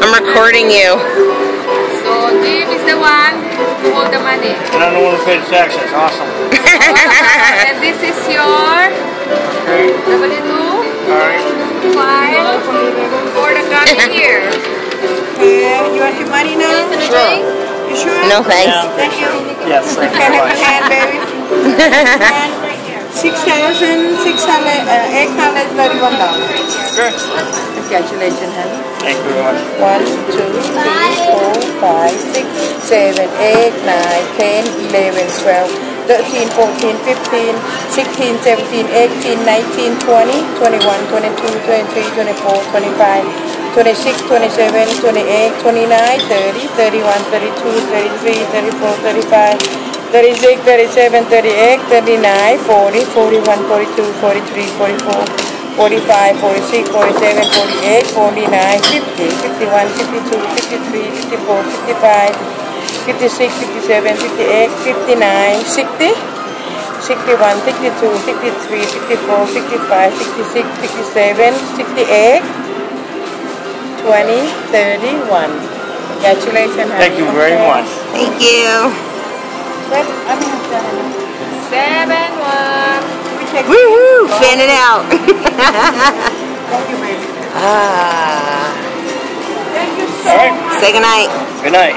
I'm recording you. So Jim is the one who hold the money. And I'm the one who paid the taxes. Awesome. And this is your W2 Alright. file for the coming year. You want your money now? Sure. You sure? No thanks. Yeah. Thank you. Yes, thank Can I have you. your hand, baby? And $6,831. Sure. Congratulations, honey. Thank you very much. 1, 2, 3, 4, 5, 6, 7, 8, 9, 10, 11, 12, 13, 14, 15, 16, 17, 18, 19, 20, 21, 22, 23, 24, 25, 26, 27, 28, 29, 30, 31, 32, 33, 34, 35, 36, 37, 38, 39, 40, 41, 42, 43, 44, 45, 46, 47, 48, 49, 50, 51, 52, 53, 54, 55, 56, 57, 58, 59, 60, 61, 62, 63, 64, 65, 66, 67, 68, 20, 31. Congratulations, honey. Thank you very much. Thank you. 7-1. Woohoo! Fan it out. Thank you, baby. Ah. Thank you so Alright. much. Say goodnight. Good night.